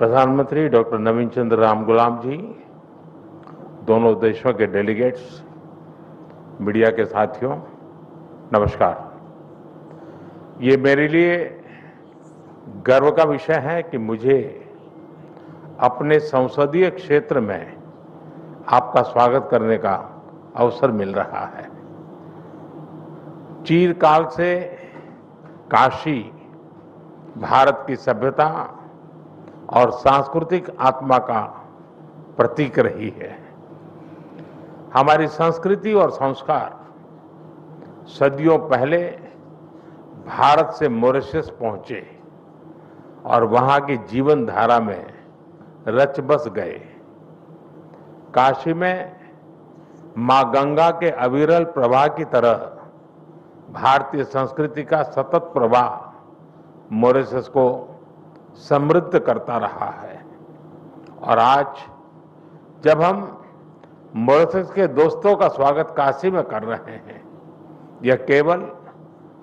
प्रधानमंत्री डॉक्टर नवीन चंद्र रामगुलाम जी, दोनों देशों के डेलीगेट्स, मीडिया के साथियों, नमस्कार। ये मेरे लिए गर्व का विषय है कि मुझे अपने संसदीय क्षेत्र में आपका स्वागत करने का अवसर मिल रहा है। चिरकाल से काशी भारत की सभ्यता और सांस्कृतिक आत्मा का प्रतीक रही है। हमारी संस्कृति और संस्कार सदियों पहले भारत से मॉरिशस पहुंचे और वहां की जीवन धारा में रच बस गए। काशी में मां गंगा के अविरल प्रवाह की तरह भारतीय संस्कृति का सतत प्रवाह मॉरिशस को समृद्ध करता रहा है। और आज जब हम मॉरिशस के दोस्तों का स्वागत काशी में कर रहे हैं, यह केवल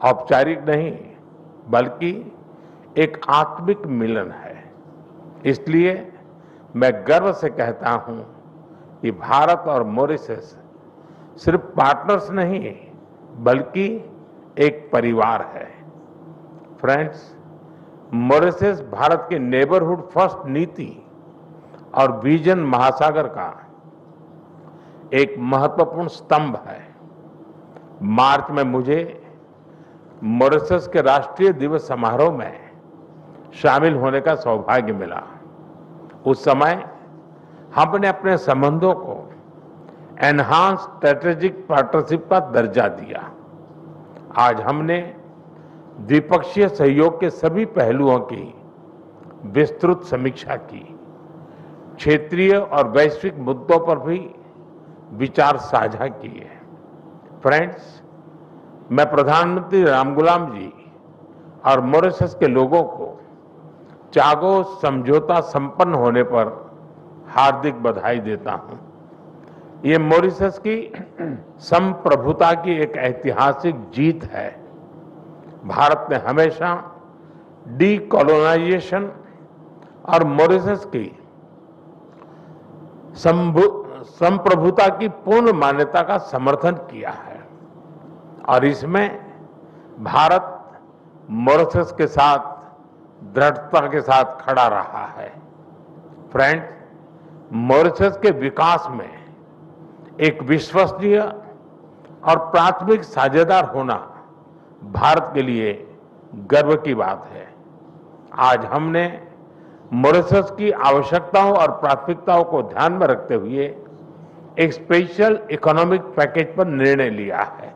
औपचारिक नहीं बल्कि एक आत्मिक मिलन है। इसलिए मैं गर्व से कहता हूं कि भारत और मॉरिशस सिर्फ पार्टनर्स नहीं बल्कि एक परिवार है। फ्रेंड्स, मॉरिशस भारत के नेबरहुड फर्स्ट नीति और विजन महासागर का एक महत्वपूर्ण स्तंभ है। मार्च में मुझे मॉरिशस के राष्ट्रीय दिवस समारोह में शामिल होने का सौभाग्य मिला। उस समय हमने अपने संबंधों को एनहांस स्ट्रेटेजिक पार्टनरशिप का दर्जा दिया। आज हमने द्विपक्षीय सहयोग के सभी पहलुओं की विस्तृत समीक्षा की। क्षेत्रीय और वैश्विक मुद्दों पर भी विचार साझा किए। फ्रेंड्स, मैं प्रधानमंत्री रामगुलाम जी और मॉरिशस के लोगों को चागोस समझौता संपन्न होने पर हार्दिक बधाई देता हूं। ये मॉरिशस की संप्रभुता की एक ऐतिहासिक जीत है। भारत ने हमेशा डीकोलोनाइजेशन और मॉरिशस की संप्रभुता की पूर्ण मान्यता का समर्थन किया है और इसमें भारत मॉरिशस के साथ दृढ़ता के साथ खड़ा रहा है। फ्रेंड्स, मॉरिशस के विकास में एक विश्वसनीय और प्राथमिक साझेदार होना भारत के लिए गर्व की बात है। आज हमने मॉरिशस की आवश्यकताओं और प्राथमिकताओं को ध्यान में रखते हुए एक स्पेशल इकोनॉमिक पैकेज पर निर्णय लिया है।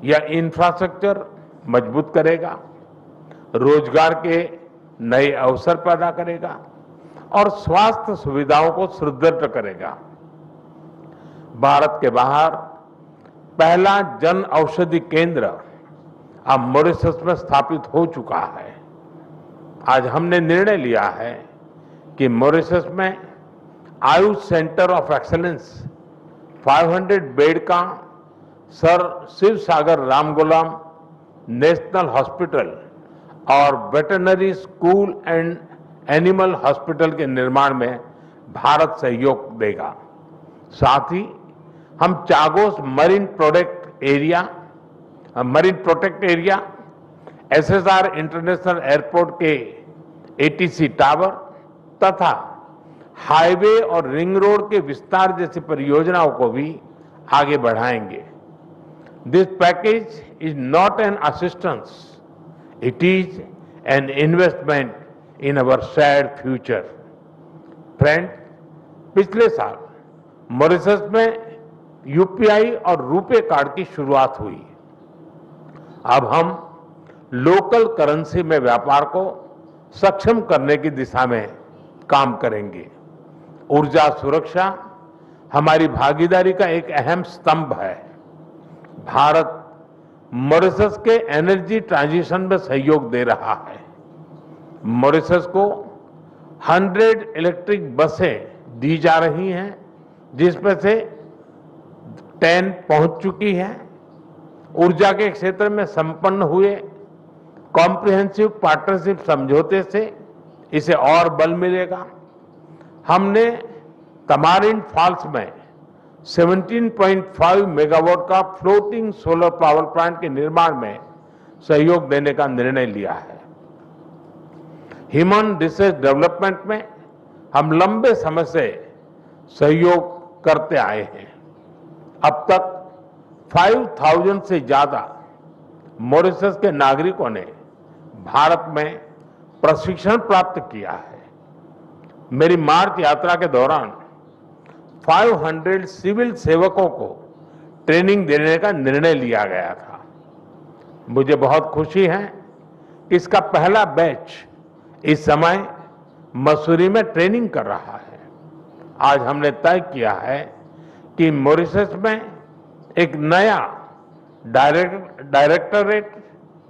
यह इंफ्रास्ट्रक्चर मजबूत करेगा, रोजगार के नए अवसर पैदा करेगा और स्वास्थ्य सुविधाओं को सुदृढ़ करेगा। भारत के बाहर पहला जन औषधि केंद्र अब मॉरिशस में स्थापित हो चुका है। आज हमने निर्णय लिया है कि मॉरिशस में Ayush centre of excellence 500 bed का सर शिव सागर रामगुलाम नेशनल हॉस्पिटल और veterinary school and animal hospital के निर्माण में भारत सहयोग देगा। साथ ही हम Chagos marine protect area, SSR international airport के एटीसी टावर तथा हाईवे और रिंग रोड के विस्तार जैसी परियोजनाओं को भी आगे बढ़ाएंगे। This package is not an assistance, it is an investment in our shared future. Friend, पिछले साल मॉरिशस में यूपीआई और रुपे कार्ड की शुरुआत हुई। अब हम लोकल करेंसी में व्यापार को सक्षम करने की दिशा में काम करेंगे। ऊर्जा सुरक्षा हमारी भागीदारी का एक अहम स्तंभ है। भारत मॉरिशस के एनर्जी ट्रांजिशन में सहयोग दे रहा है। मॉरिशस को 100 इलेक्ट्रिक बसें दी जा रही हैं, जिसमें से 10 पहुंच चुकी हैं। ऊर्जा के क्षेत्र में संपन्न हुए कॉम्प्रिहेंसिव पार्टनरशिप समझौते से इसे और बल मिलेगा। हमने तमारिन फॉल्स में 17.5 मेगावाट का फ्लोटिंग सोलर पावर प्लांट के निर्माण में सहयोग देने का निर्णय लिया है। ह्यूमन रिसोर्स डेवलपमेंट में हम लंबे समय से सहयोग करते आए हैं। अब तक 5,000 से ज्यादा मॉरिशस के नागरिकों ने भारत में प्रशिक्षण प्राप्त किया है। मेरी मार्च यात्रा के दौरान 500 सिविल सेवकों को ट्रेनिंग देने का निर्णय लिया गया था। मुझे बहुत खुशी है कि इसका पहला बैच इस समय मसूरी में ट्रेनिंग कर रहा है। आज हमने तय किया है कि मॉरिशस में एक नया directorate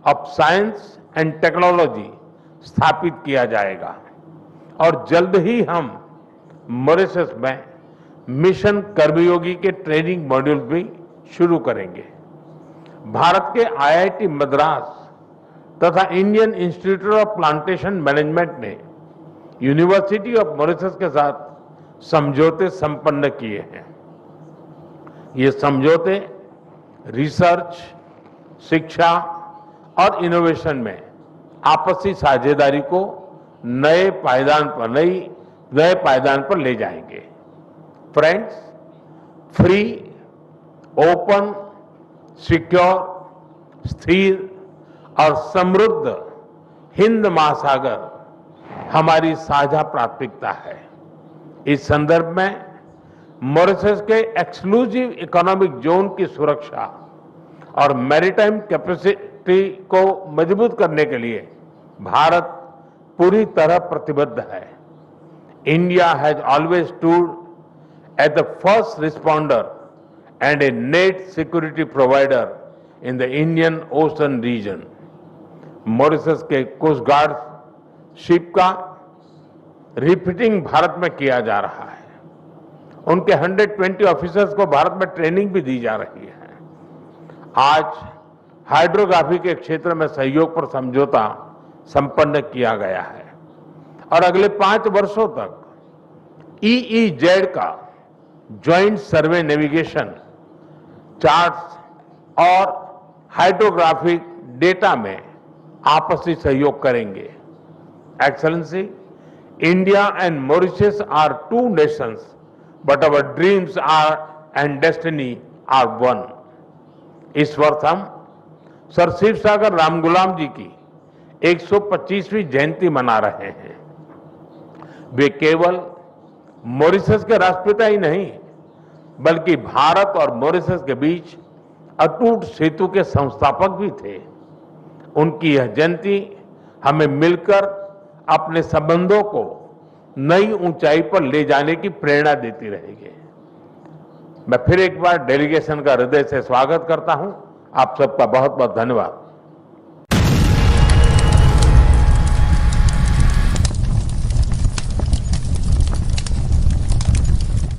of science and technology स्थापित किया जाएगा और जल्द ही हम मॉरिशस में मिशन कर्मयोगी के ट्रेनिंग मॉड्यूल भी शुरू करेंगे। भारत के आईआईटी मद्रास तथा Indian institute of plantation management ने यूनिवर्सिटी ऑफ मॉरिशस के साथ समझौते संपन्न किए हैं। ये समझौते रिसर्च, शिक्षा और इनोवेशन में आपसी साझेदारी को नए पायदान पर ले जाएंगे। फ्रेंड्स, फ्री, ओपन, सिक्योर, स्थिर और समृद्ध हिंद महासागर हमारी साझा प्राथमिकता है। इस संदर्भ में मॉरिशस के एक्सक्लूसिव इकोनॉमिक जोन की सुरक्षा और मैरीटाइम कैपेसिटी को मजबूत करने के लिए भारत पूरी तरह प्रतिबद्ध है। India has always stood at the first responder and a net security provider in the Indian Ocean region. Mauritius के कोस्ट गार्ड शिप का रिफिटिंग भारत में किया जा रहा है। उनके 120 ऑफिसर्स को भारत में ट्रेनिंग भी दी जा रही है। आज हाइड्रोग्राफी के क्षेत्र में सहयोग पर समझौता संपन्न किया गया है और अगले 5 वर्षों तक EEZ का ज्वाइंट सर्वे नेविगेशन, चार्ट्स और हाइड्रोग्राफिक डेटा में आपसी सहयोग करेंगे। Excellency, India and Mauritius are two nations, but our dreams are and destiny are one. इस वर्ष हम सर शिव सागर रामगुलाम जी की 125वीं जयंती मना रहे हैं। वे केवल मॉरिशस के राष्ट्रपिता ही नहीं, बल्कि भारत और मॉरिशस के बीच अटूट सेतु के संस्थापक भी थे। उनकी यह जयंती हमें मिलकर अपने संबंधों को नई ऊंचाई पर ले जाने की प्रेरणा देती रहेगी। मैं फिर एक बार डेलीगेशन का हृदय से स्वागत करता हूं। आप सबका बहुत बहुत धन्यवाद।